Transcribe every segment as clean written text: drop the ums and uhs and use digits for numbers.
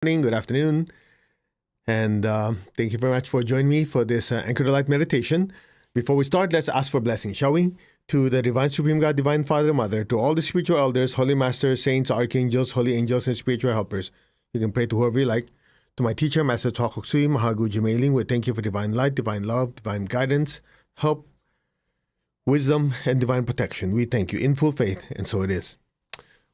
Morning, good afternoon, and thank you very much for joining me for this Anchor to Light meditation. Before we start, let's ask for blessing, shall we? To the Divine Supreme God, Divine Father, Mother, to all the spiritual elders, holy masters, saints, archangels, holy angels, and spiritual helpers. You can pray to whoever you like. To my teacher, Master Chokok Sui, Mahagu Jimailing, we thank you for divine light, divine love, divine guidance, help, wisdom, and divine protection. We thank you in full faith, and so it is.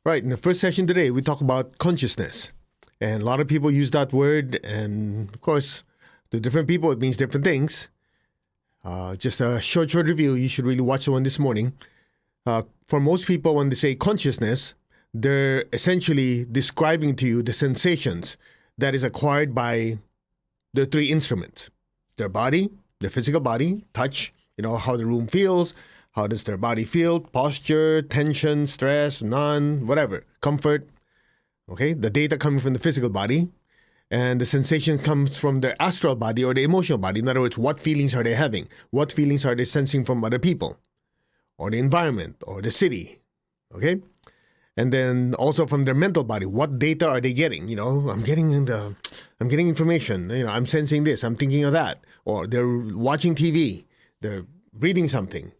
Right, in the first session today, we talk about consciousness. And a lot of people use that word, and of course, to different people, it means different things. Just a short review. You should really watch the one this morning. For most people, when they say consciousness, they're essentially describing to you the sensations that is acquired by the three instruments. Their body, their physical body, touch, how the room feels, how does their body feel, posture, tension, stress, none, whatever, comfort. Okay, the data coming from the physical body, and the sensation comes from their astral body or the emotional body. In other words, what feelings are they having? What feelings are they sensing from other people, or the environment, or the city? Okay, and then also from their mental body, what data are they getting? I'm getting information. I'm sensing this. I'm thinking of that. Or they're watching TV. They're reading something,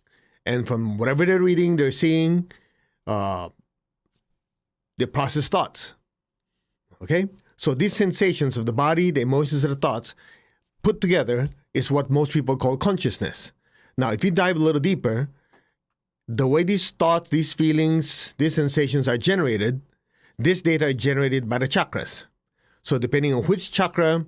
and from whatever they're reading, they're seeing. They process thoughts. Okay? So these sensations of the body, the emotions, and the thoughts put together is what most people call consciousness. Now, if you dive a little deeper, the way these thoughts, these feelings, these sensations are generated, this data is generated by the chakras. So depending on which chakra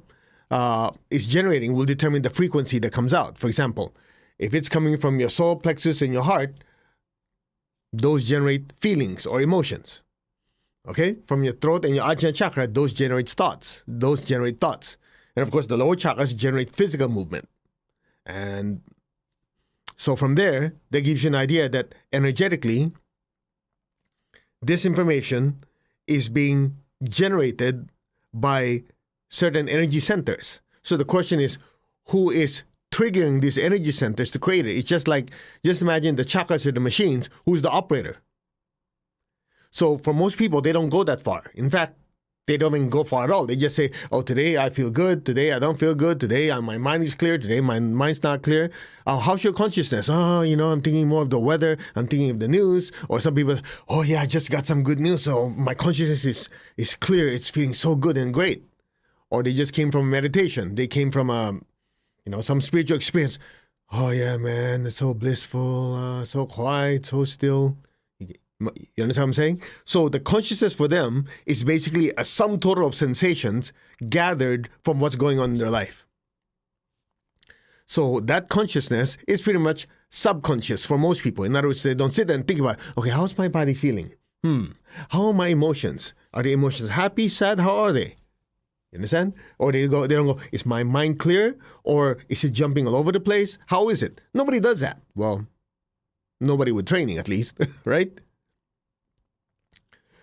is generating will determine the frequency that comes out. For example, if it's coming from your solar plexus and your heart, those generate feelings or emotions. Okay? From your throat and your Ajna chakra, those generate thoughts. And of course, the lower chakras generate physical movement. And so from there, that gives you an idea that energetically, this information is being generated by certain energy centers. So the question is, who is triggering these energy centers to create it? It's just imagine the chakras are the machines. Who's the operator? So for most people, they don't go that far. In fact, they don't even go far at all. They just say, oh, today I feel good. Today I don't feel good. Today my mind is clear. Today my mind's not clear. How's your consciousness? Oh, I'm thinking more of the weather. I'm thinking of the news. Or some people, oh, yeah, I just got some good news. So my consciousness is clear. It's feeling so good and great. Or they just came from meditation. They came from, some spiritual experience. Oh, yeah, man, it's so blissful, so quiet, so still. You understand what I'm saying? So the consciousness for them is basically a sum total of sensations gathered from what's going on in their life. So that consciousness is pretty much subconscious for most people. In other words, they don't sit there and think about, okay, how's my body feeling? How are my emotions? Are the emotions happy, sad? How are they? You understand? Or they don't go, is my mind clear? Or is it jumping all over the place? How is it? Nobody does that. Well, nobody with training at least, right?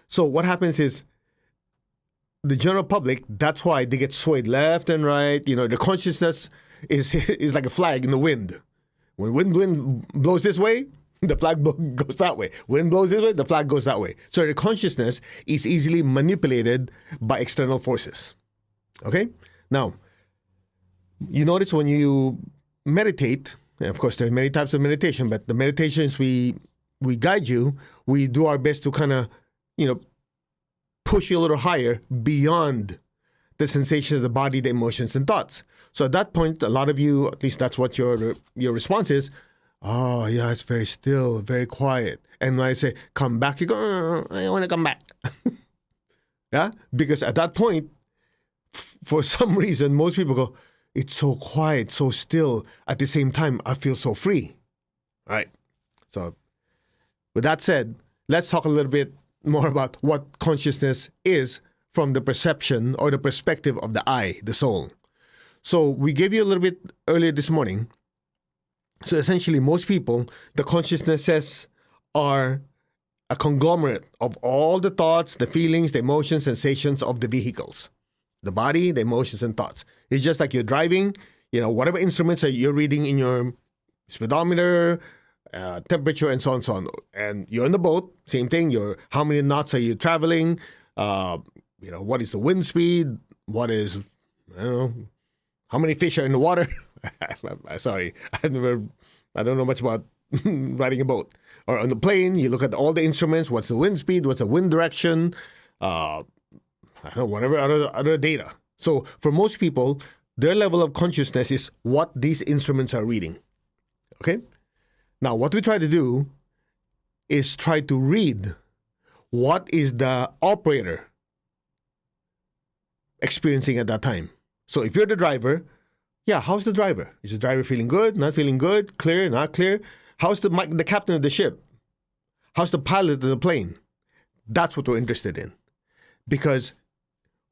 So what happens is the general public, that's why they get swayed left and right. The consciousness is like a flag in the wind. When wind blows this way, the flag goes that way. Wind blows this way, the flag goes that way. So the consciousness is easily manipulated by external forces. Okay? Now, you notice when you meditate, and of course there are many types of meditation, but the meditations we guide you, we do our best to kind of push you a little higher beyond the sensations of the body, the emotions, and thoughts. So at that point, a lot of you, at least that's what your response is, oh, yeah, it's very still, very quiet. And when I say, come back, you go, I don't want to come back. Yeah? Because at that point, for some reason, most people go, it's so quiet, so still. At the same time, I feel so free. All right. So with that said, let's talk a little bit more about what consciousness is from the perception or the perspective of the I, the soul. So we gave you a little bit earlier this morning. So essentially, most people, the consciousnesses are a conglomerate of all the thoughts, the feelings, the emotions, sensations of the vehicles. The body, the emotions, and thoughts. It's just like you're driving, whatever instruments that you're reading in your speedometer, temperature, and so on and so on. And you're in the boat, same thing. How many knots are you traveling? What is the wind speed? what is, I don't know, how many fish are in the water. Sorry, I don't know much about riding a boat. Or on the plane, you look at all the instruments. What's the wind speed? What's the wind direction? I don't know, whatever other data. So for most people, their level of consciousness is what these instruments are reading. Okay? Now, what we try to do is try to read what is the operator experiencing at that time. So if you're the driver, yeah, how's the driver? Is the driver feeling good, not feeling good, clear, not clear? How's the captain of the ship? How's the pilot of the plane? That's what we're interested in. Because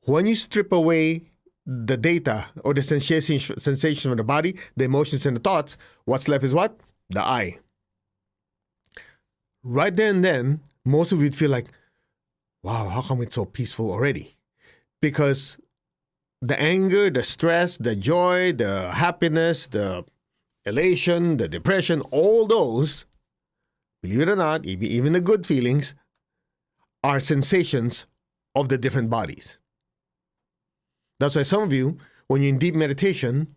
when you strip away the data or the sensation of the body, the emotions and the thoughts, what's left is what? The I. Right there and then, most of you would feel like, wow, how come it's so peaceful already? Because the anger, the stress, the joy, the happiness, the elation, the depression, all those, believe it or not, even the good feelings, are sensations of the different bodies. That's why some of you, when you're in deep meditation,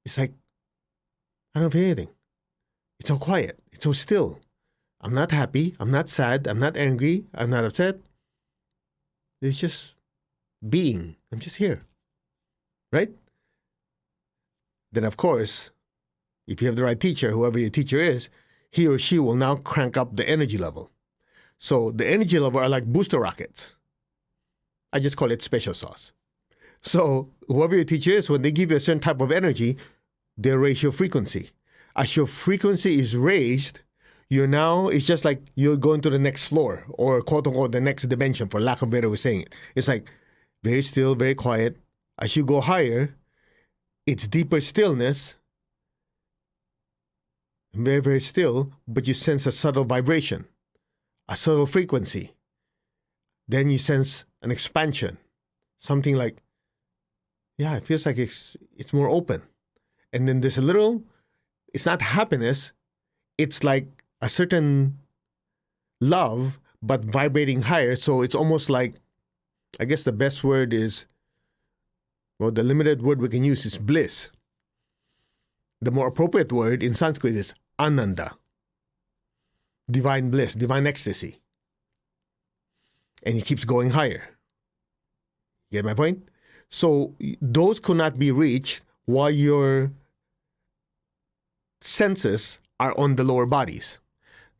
it's like, I don't feel anything. It's so quiet. It's so still. I'm not happy. I'm not sad. I'm not angry. I'm not upset. It's just being. I'm just here. Right? Then, of course, if you have the right teacher, whoever your teacher is, he or she will now crank up the energy level. So the energy level are like booster rockets. I just call it special sauce. So whoever your teacher is, when they give you a certain type of energy, they raise your frequency. As your frequency is raised, it's just like you're going to the next floor or quote unquote the next dimension, for lack of a better way of saying it. It's like very still, very quiet. As you go higher, it's deeper stillness, very, very still, but you sense a subtle vibration, a subtle frequency. Then you sense an expansion, something like, yeah, it feels like it's more open. And then there's a little, it's not happiness, it's like a certain love, but vibrating higher. So it's almost like, I guess the best word is, well, the limited word we can use is bliss. The more appropriate word in Sanskrit is ananda, divine bliss, divine ecstasy. And it keeps going higher. Get my point? So those could not be reached while your senses are on the lower bodies.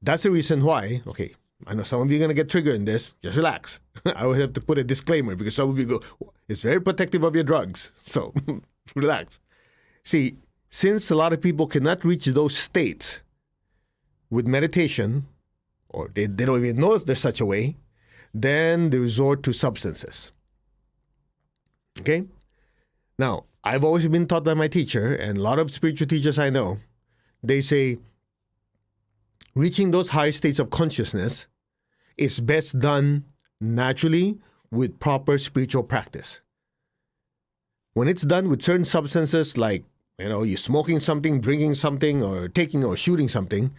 That's the reason why, okay, I know some of you are going to get triggered in this. Just relax. I would have to put a disclaimer because some of you go, it's very protective of your drugs. So relax. See, since a lot of people cannot reach those states with meditation, or they don't even know there's such a way, then they resort to substances. Okay? Now, I've always been taught by my teacher, and a lot of spiritual teachers I know, they say reaching those higher states of consciousness is best done naturally with proper spiritual practice. When it's done with certain substances like, you're smoking something, drinking something, or taking or shooting something,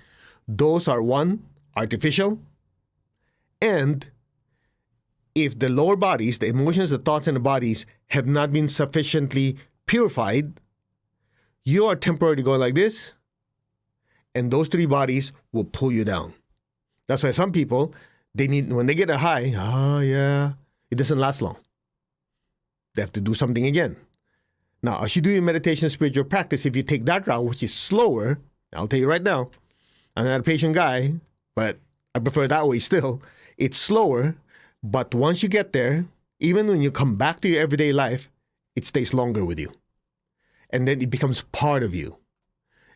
those are one, artificial, and if the lower bodies, the emotions, the thoughts, and the bodies have not been sufficiently purified, you are temporarily going like this, and those three bodies will pull you down. That's why some people, when they get a high, it doesn't last long. They have to do something again. Now, as you do your meditation spiritual practice, if you take that route, which is slower, I'll tell you right now, I'm not a patient guy, but I prefer that way still. It's slower, but once you get there, even when you come back to your everyday life, it stays longer with you. And then it becomes part of you.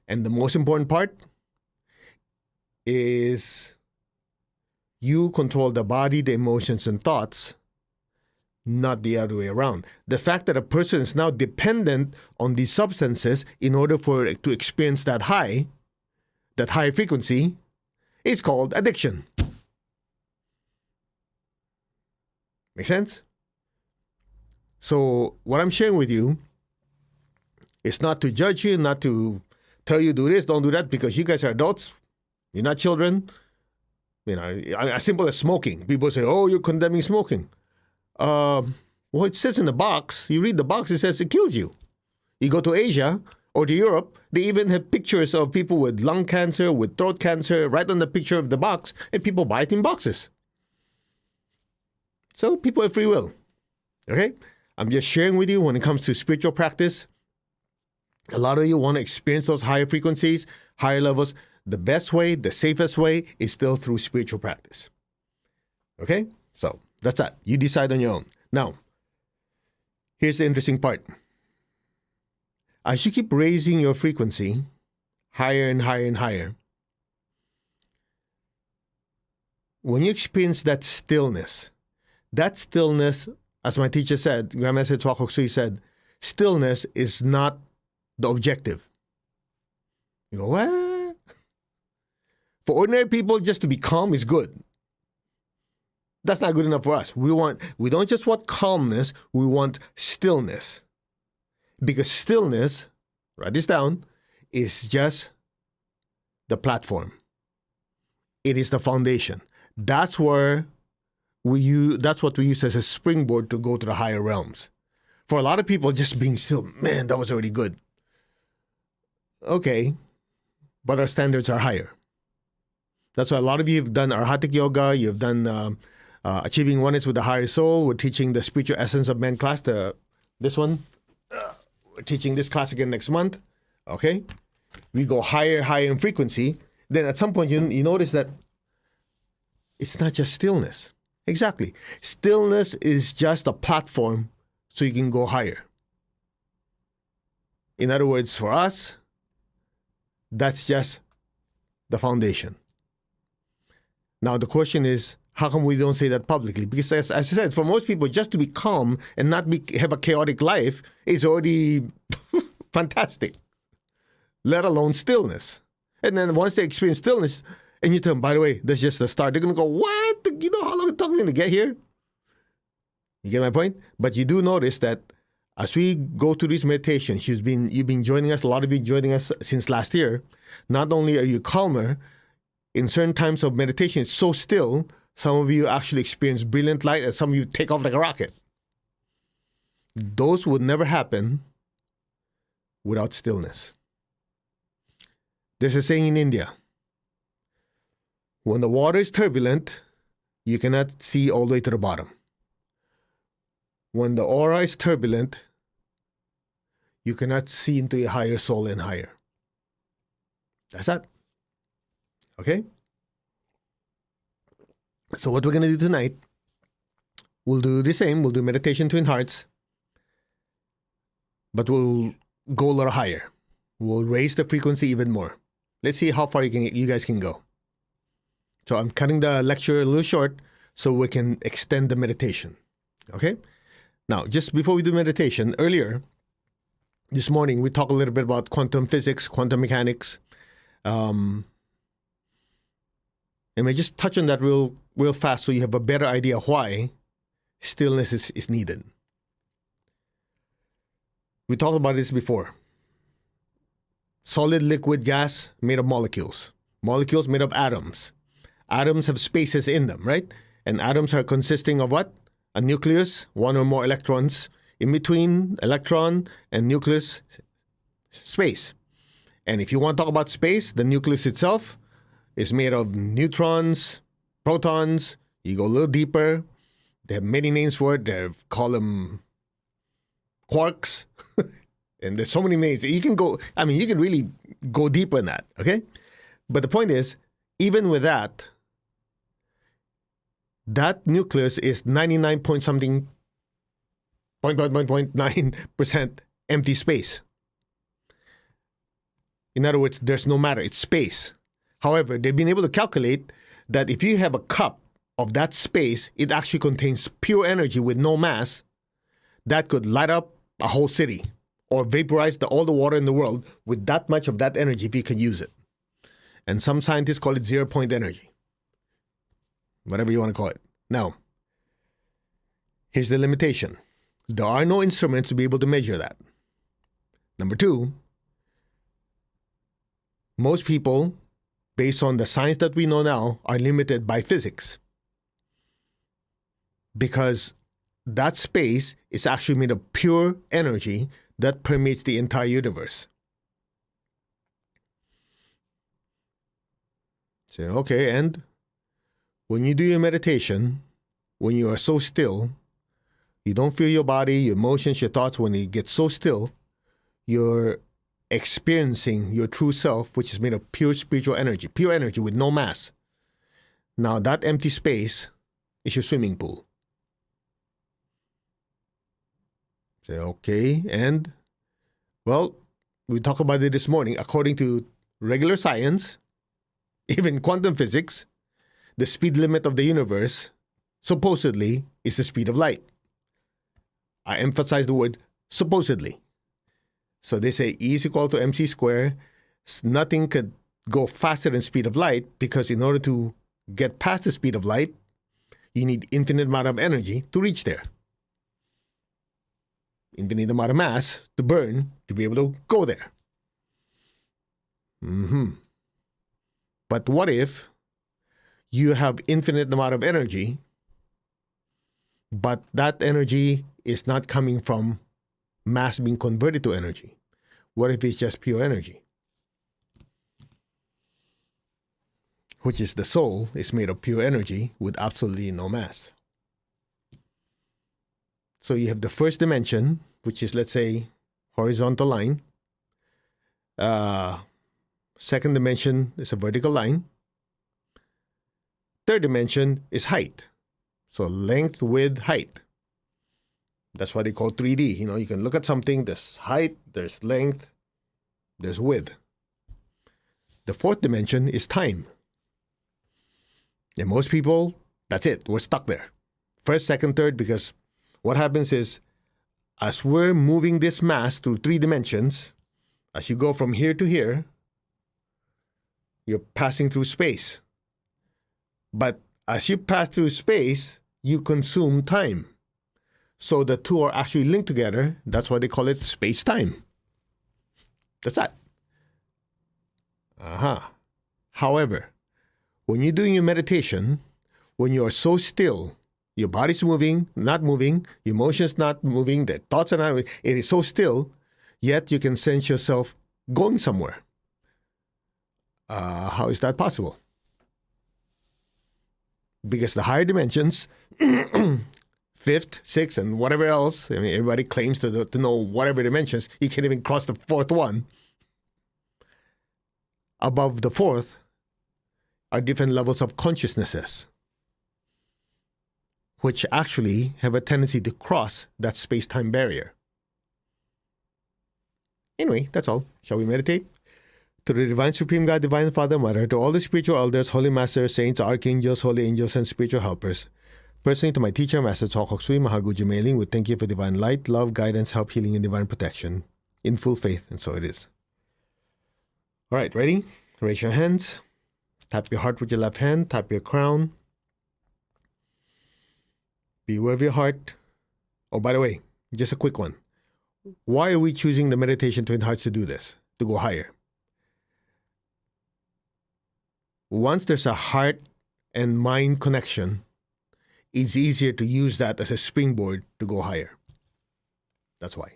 And the most important part is you control the body, the emotions, and thoughts, not the other way around. The fact that a person is now dependent on these substances in order to experience that high frequency, is called addiction. Make sense? So what I'm sharing with you is not to judge you, not to tell you do this, don't do that, because you guys are adults. You're not children. As simple as smoking. People say, oh, you're condemning smoking. Well, it says in the box, you read the box, it says it kills you. You go to Asia or to Europe, they even have pictures of people with lung cancer, with throat cancer, right on the picture of the box, and people buy it in boxes. So people have free will. Okay? I'm just sharing with you when it comes to spiritual practice. A lot of you want to experience those higher frequencies, higher levels. The best way, the safest way is still through spiritual practice. Okay? So that's that. You decide on your own. Now, here's the interesting part. As you keep raising your frequency higher and higher and higher, when you experience that stillness, as my teacher said, Grandmaster Tuak Kok Sui said, stillness is not the objective. You go, what? For ordinary people, just to be calm is good. That's not good enough for us. We don't just want calmness, we want stillness. Because stillness, write this down, is just the platform. It is the foundation. That's what we use as a springboard to go to the higher realms. For a lot of people, just being still, man, that was already good. Okay, but our standards are higher. That's why a lot of you have done Arhatic Yoga, you've done Achieving Oneness with the Higher Soul. We're teaching the Spiritual Essence of Man class, this one. We're teaching this class again next month. Okay? We go higher in frequency. Then at some point, you notice that it's not just stillness. Exactly. Stillness is just a platform so you can go higher. In other words, for us, that's just the foundation. Now, the question is, how come we don't say that publicly? Because as I said, for most people, just to be calm and not have a chaotic life is already fantastic, let alone stillness. And then once they experience stillness, and you tell them, by the way, that's just the start, they're going to go, what? You know how long it took me to get here? You get my point? But you do notice that as we go through this meditation, you've been joining us, a lot of you joining us since last year. Not only are you calmer, in certain times of meditation, it's so still, some of you actually experience brilliant light, and some of you take off like a rocket. Those would never happen without stillness. There's a saying in India, when the water is turbulent, you cannot see all the way to the bottom. When the aura is turbulent, you cannot see into your higher soul and higher. That's that. Okay? So what we're going to do tonight, we'll do the same. We'll do meditation Twin Hearts, but we'll go a little higher. We'll raise the frequency even more. Let's see how far you guys can go. So I'm cutting the lecture a little short so we can extend the meditation. Okay? Now, just before we do meditation, earlier this morning, we talked a little bit about quantum physics, quantum mechanics. And we just touch on that real fast so you have a better idea why stillness is needed. We talked about this before. Solid, liquid, gas made of molecules. Molecules made of atoms. Atoms have spaces in them, right? And atoms are consisting of what? A nucleus, one or more electrons. In between electron and nucleus, space. And if you want to talk about space, the nucleus itself is made of neutrons, protons. You go a little deeper. They have many names for it. They call them quarks. And there's so many names. You can really go deeper in that, okay? But the point is, even with that nucleus is 99 point something, 0.9% empty space. In other words, there's no matter. It's space. However, they've been able to calculate that if you have a cup of that space, it actually contains pure energy with no mass that could light up a whole city or vaporize all the water in the world with that much of that energy if you can use it. And some scientists call it 0-point energy. Whatever you want to call it. Now, here's the limitation. There are no instruments to be able to measure that. Number two, most people, based on the science that we know now, are limited by physics. Because that space is actually made of pure energy that permeates the entire universe. Say, okay, and when you do your meditation, when you are so still, you don't feel your body, your emotions, your thoughts. When you get so still, you're experiencing your true self, which is made of pure spiritual energy with no mass. Now, that empty space is your swimming pool. Say, okay, and, well, we talked about it this morning. According to regular science, even quantum physics, the speed limit of the universe, supposedly, is the speed of light. I emphasize the word supposedly. So they say E is equal to mc squared. Nothing could go faster than speed of light, because in order to get past the speed of light, you need infinite amount of energy to reach there. Infinite amount of mass to burn to be able to go there. But what if you have infinite amount of energy, but that energy is not coming from mass being converted to energy? What if it's just pure energy? Which is the soul is made of pure energy with absolutely no mass. So you have the first dimension, which is, let's say, horizontal line. Second dimension is a vertical line. Third dimension is height. So length, width, height. That's what they call 3D. You can look at something, there's height, there's length, there's width. The fourth dimension is time. And most people, that's it, we're stuck there. First, second, third, because what happens is, as we're moving this mass through 3 dimensions, as you go from here to here, you're passing through space. But as you pass through space, you consume time. So the two are actually linked together. That's why they call it space-time. That's that. However, when you're doing your meditation, when you are so still, your body's moving, not moving, your emotions not moving, the thoughts are not moving, it is so still, yet you can sense yourself going somewhere. How is that possible? Because the higher dimensions, fifth, sixth, and whatever else, everybody claims to know whatever dimensions, you can't even cross the fourth one. Above the fourth are different levels of consciousnesses, which actually have a tendency to cross that space-time barrier. Anyway, that's all. Shall we meditate? To the Divine Supreme God, Divine Father, Mother, to all the spiritual elders, holy masters, saints, archangels, holy angels, and spiritual helpers, personally to my teacher, Master Tsokok Sui Mahaguju Mailing, we thank you for divine light, love, guidance, help, healing, and divine protection. In full faith, and so it is. All right, ready? Raise your hands. Tap your heart with your left hand. Tap your crown. Be aware of your heart. Oh, by the way, just a quick one. Why are we choosing the meditation Twin Hearts to do this? To go higher. Once there's a heart and mind connection, it's easier to use that as a springboard to go higher. That's why.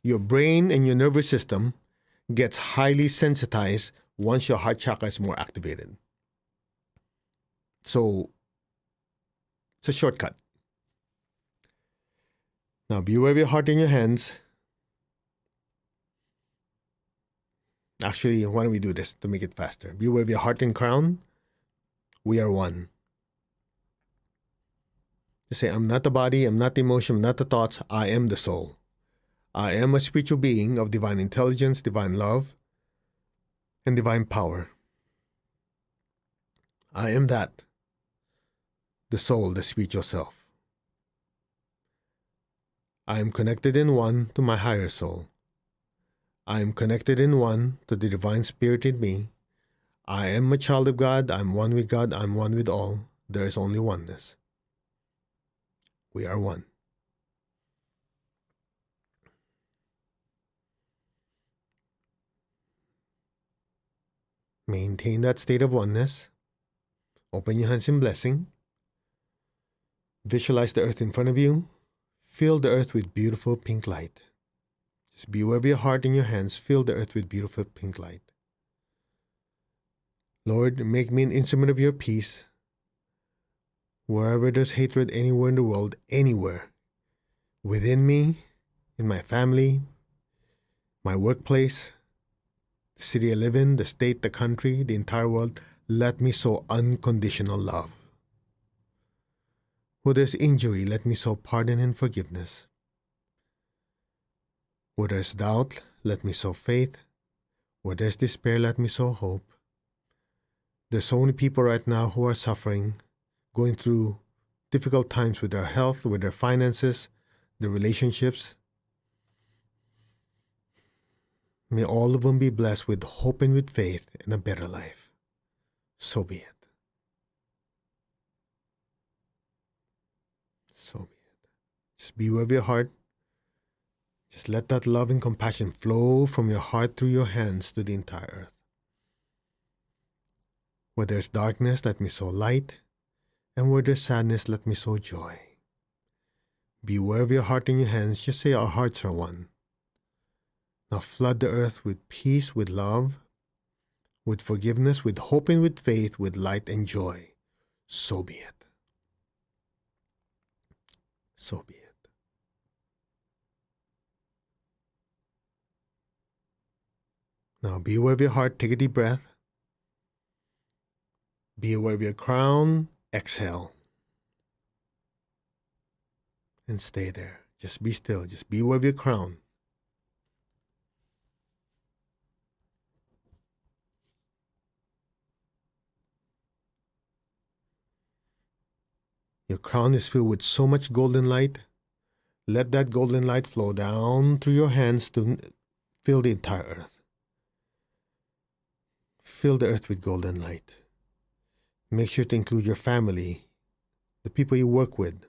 Your brain and your nervous system gets highly sensitized once your heart chakra is more activated. So, it's a shortcut. Now, be aware of your heart in your hands. Actually, why don't we do this to make it faster? Be aware of your heart and crown. We are one. Just say, I'm not the body, I'm not the emotion, I'm not the thoughts, I am the soul. I am a spiritual being of divine intelligence, divine love, and divine power. I am that. The soul, the spiritual self. I am connected in one to my higher soul. I am connected in one to the divine spirit in me. I am a child of God. I'm one with God. I'm one with all. There is only oneness. We are one. Maintain that state of oneness. Open your hands in blessing. Visualize the earth in front of you. Fill the earth with beautiful pink light. Just be aware of your heart and your hands. Fill the earth with beautiful pink light. Lord, make me an instrument of your peace. Wherever there's hatred anywhere in the world, anywhere, within me, in my family, my workplace, the city I live in, the state, the country, the entire world, let me sow unconditional love. Where there's injury, let me sow pardon and forgiveness. Where there's doubt, let me sow faith. Where there's despair, let me sow hope. There's so many people right now who are suffering, going through difficult times with their health, with their finances, their relationships. May all of them be blessed with hope and with faith and a better life. So be it. So be it. Just be aware of your heart. Just let that love and compassion flow from your heart through your hands to the entire earth. Where there's darkness, let me sow light. And where there's sadness, let me sow joy. Be aware of your heart and your hands. Just say our hearts are one. Now flood the earth with peace, with love, with forgiveness, with hope and with faith, with light and joy. So be it. So be it. Now be aware of your heart. Take a deep breath. Be aware of your crown. Exhale. And stay there. Just be still. Just be aware of your crown. Your crown is filled with so much golden light. Let that golden light flow down through your hands to fill the entire earth. Fill the earth with golden light. Make sure to include your family, the people you work with,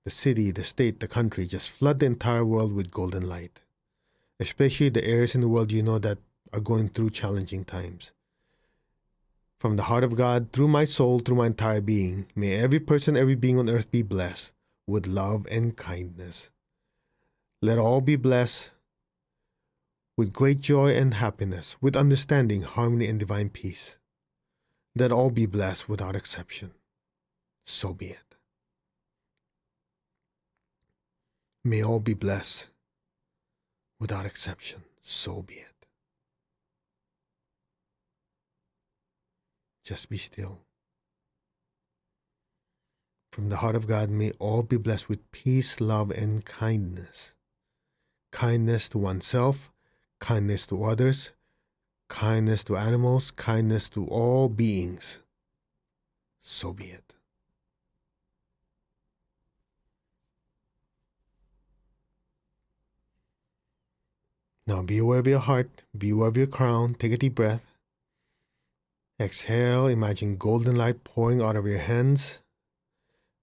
the city, the state, the country. Just flood the entire world with golden light, especially the areas in the world you know that are going through challenging times. From the heart of God, through my soul, through my entire being, may every person, every being on earth be blessed with love and kindness. Let all be blessed with great joy and happiness, with understanding, harmony, and divine peace. Let all be blessed without exception. So be it. May all be blessed without exception. So be it. Just be still. From the heart of God, may all be blessed with peace, love, and kindness. Kindness to oneself, kindness to others, kindness to animals, kindness to all beings. So be it. Now be aware of your heart, be aware of your crown, take a deep breath. Exhale, imagine golden light pouring out of your hands,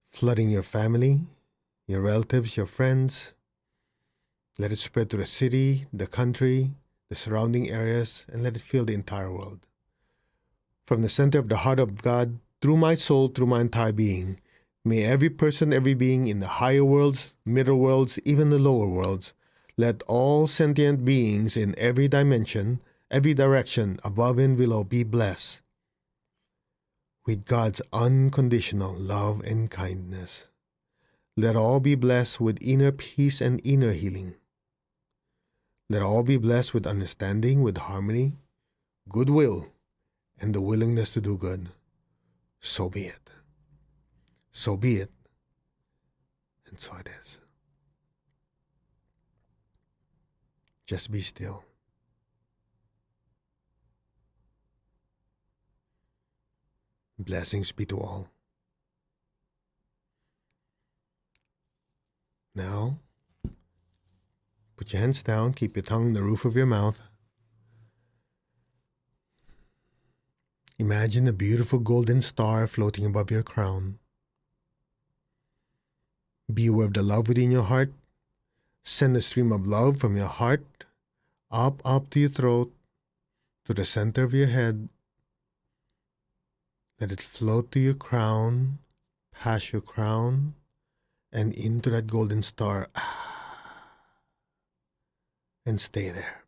flooding your family, your relatives, your friends. Let it spread to the city, the country, the surrounding areas, and let it fill the entire world. From the center of the heart of God, through my soul, through my entire being, may every person, every being in the higher worlds, middle worlds, even the lower worlds, let all sentient beings in every dimension, every direction, above and below, be blessed with God's unconditional love and kindness. Let all be blessed with inner peace and inner healing. Let all be blessed with understanding, with harmony, goodwill, and the willingness to do good. So be it. So be it. And so it is. Just be still. Blessings be to all. Now, put your hands down, keep your tongue on the roof of your mouth. Imagine a beautiful golden star floating above your crown. Be aware of the love within your heart. Send a stream of love from your heart up to your throat, to the center of your head. Let it float to your crown, past your crown, and into that golden star and stay there.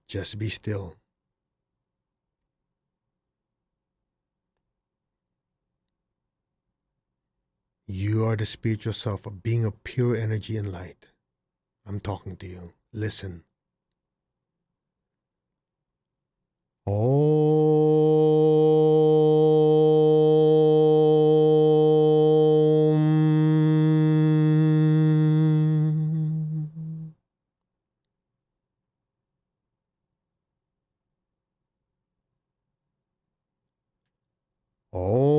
Just be still. You are the spiritual self, a being of pure energy and light. I'm talking to you. Listen. Om. Om.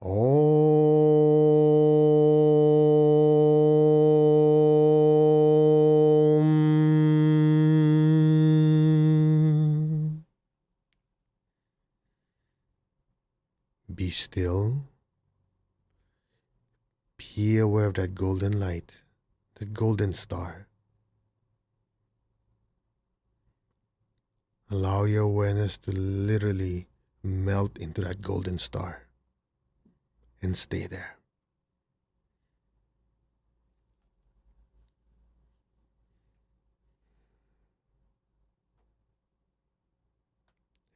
Om. Be still. Be aware of that golden light, that golden star. Allow your awareness to literally melt into that golden star and stay there.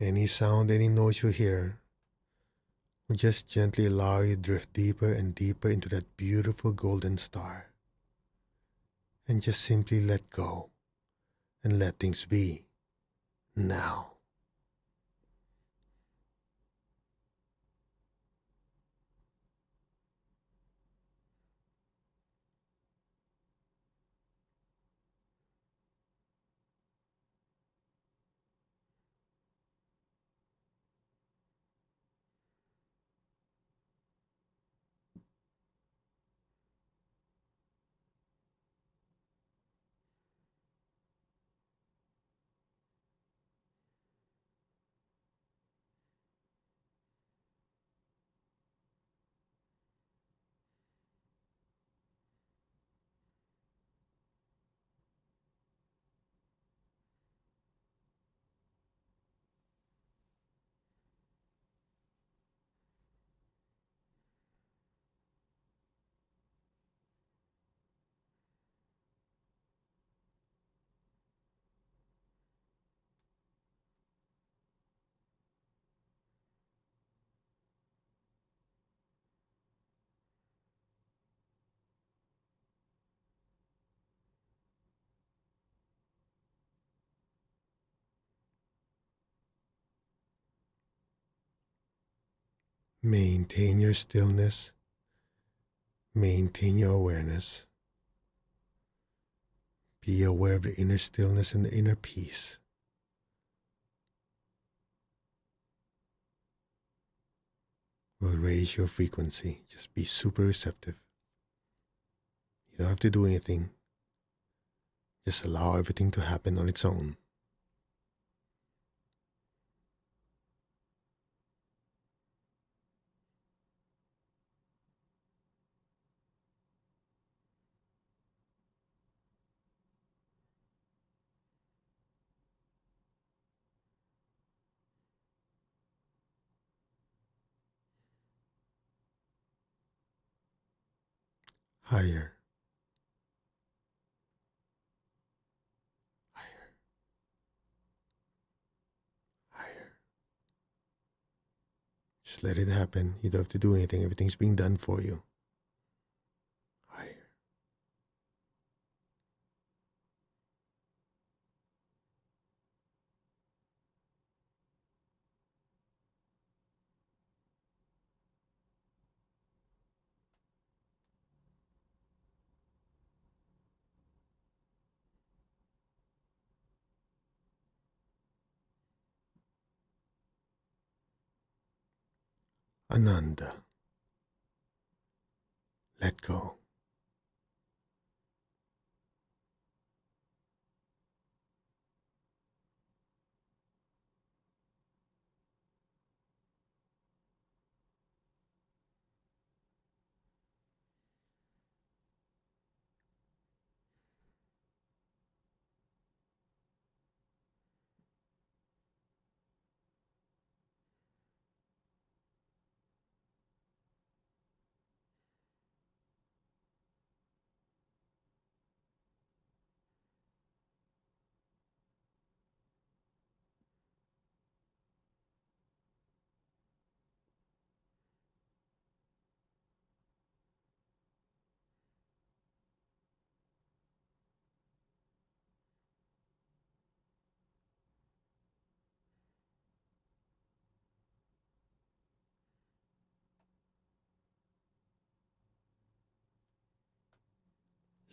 Any sound, any noise you hear, will just gently allow you to drift deeper and deeper into that beautiful golden star. And just simply let go and let things be now. Maintain your stillness. Maintain your awareness. Be aware of the inner stillness and the inner peace. Will raise your frequency. Just be super receptive. You don't have to do anything. Just allow everything to happen on its own. Higher, higher, higher. Just let it happen. You don't have to do anything. Everything's being done for you. Higher. Ananda. Let go.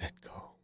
Let go.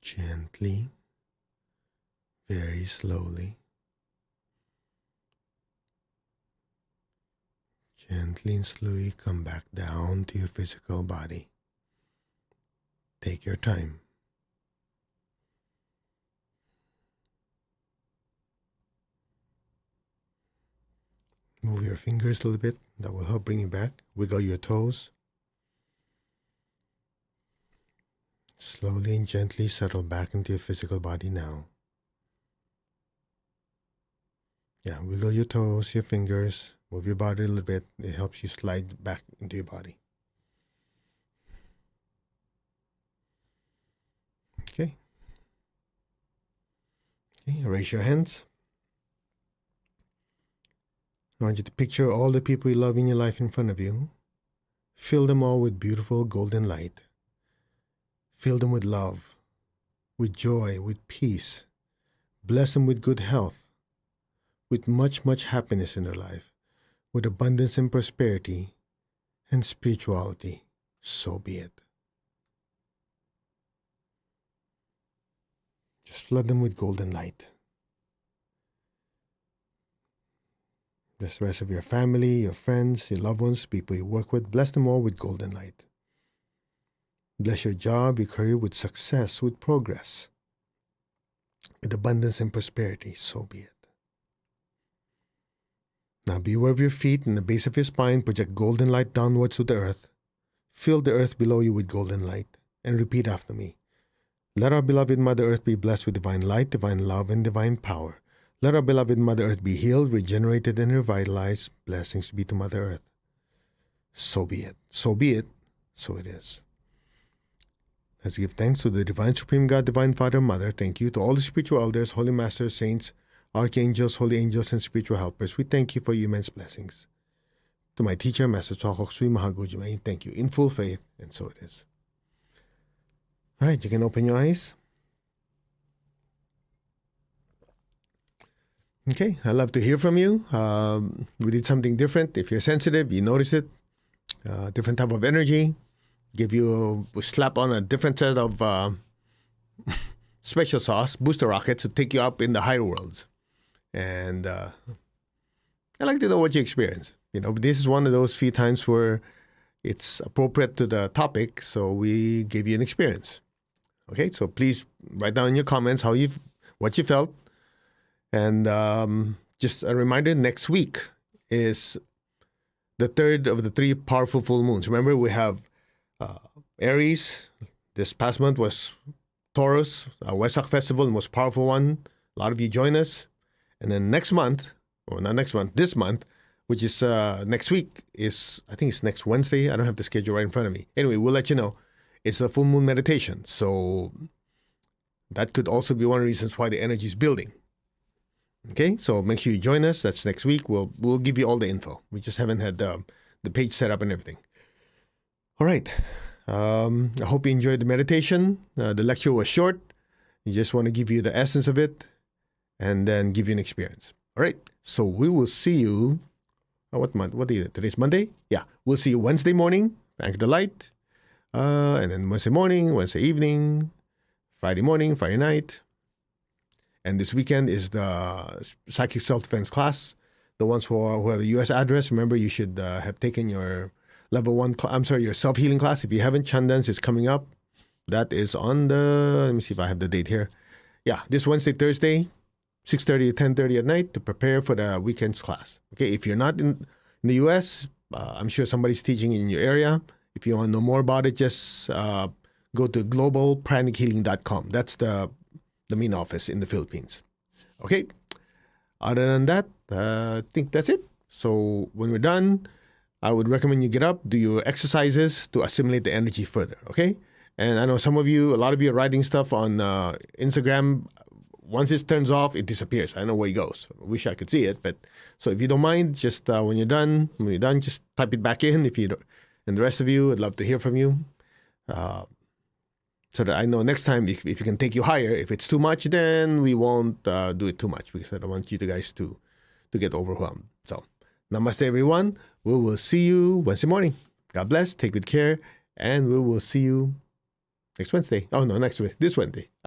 Gently, very slowly, gently and slowly come back down to your physical body. Take your time. Move your fingers a little bit. That will help bring you back. Wiggle your toes. Slowly and gently settle back into your physical body now. Yeah, wiggle your toes, your fingers, move your body a little bit. It helps you slide back into your body. Okay. Okay, raise your hands. I want you to picture all the people you love in your life in front of you. Fill them all with beautiful golden light. Fill them with love, with joy, with peace. Bless them with good health, with much, much happiness in their life, with abundance and prosperity and spirituality. So be it. Just flood them with golden light. Bless the rest of your family, your friends, your loved ones, people you work with. Bless them all with golden light. Bless your job, your career with success, with progress, with abundance and prosperity. So be it. Now be aware of your feet and the base of your spine. Project golden light downwards to the earth. Fill the earth below you with golden light. And repeat after me. Let our beloved Mother Earth be blessed with divine light, divine love, and divine power. Let our beloved Mother Earth be healed, regenerated, and revitalized. Blessings be to Mother Earth. So be it. So be it. So it is. Let's give thanks to the Divine Supreme God, Divine Father, Mother. Thank you to all the spiritual elders, holy masters, saints, archangels, holy angels, and spiritual helpers. We thank you for your immense blessings. To my teacher, Master Chokok Sui Mahagujumay, thank you in full faith, and so it is. All right, you can open your eyes. Okay, I'd love to hear from you. We did something different. If you're sensitive, you notice it. Different type of energy. We slap on a different set of special sauce, booster rockets to take you up in the higher worlds. And I'd like to know what you experience. This is one of those few times where it's appropriate to the topic, so we give you an experience. Okay, so please write down in your comments what you felt. And just a reminder, next week is the third of the 3 powerful full moons. Remember, we have Aries. This past month was Taurus, Wesak Festival, the most powerful one. A lot of you join us. And then next month, or not next month, this month, which is next week, I think it's next Wednesday. I don't have the schedule right in front of me. Anyway, we'll let you know. It's a full moon meditation. So that could also be one of the reasons why the energy is building. Okay, so make sure you join us. That's next week. We'll give you all the info. We just haven't had the page set up and everything. All right. I hope you enjoyed the meditation. The lecture was short. We just want to give you the essence of it and then give you an experience. All right. So we will see you. What month? What day is it? Today's Monday? Yeah. We'll see you Wednesday morning, Anchor the Light. And then Wednesday morning, Wednesday evening, Friday morning, Friday night. And this weekend is the Psychic Self-Defense class. The ones who have a U.S. address, remember you should have taken your level 1, your self-healing class. If you haven't, Chandan's is coming up. That is on let me see if I have the date here. Yeah, this Wednesday, Thursday, 6:30 to 10:30 at night to prepare for the weekend's class. Okay, if you're not in the U.S., I'm sure somebody's teaching in your area. If you want to know more about it, just go to globalpranichealing.com. That's the main office in the Philippines. Okay. Other than that, I think that's it. So when we're done, I would recommend you get up, do your exercises to assimilate the energy further. Okay. And I know a lot of you are writing stuff on Instagram. Once it turns off, it disappears. I don't know where it goes. I wish I could see it, but so if you don't mind, just when you're done, just type it back in. And the rest of you, I'd love to hear from you. So that I know next time if it can take you higher. If it's too much, then we won't do it too much because I don't want you guys to get overwhelmed. So, namaste, everyone. We will see you Wednesday morning. God bless. Take good care. And we will see you next Wednesday. Oh, no, this Wednesday.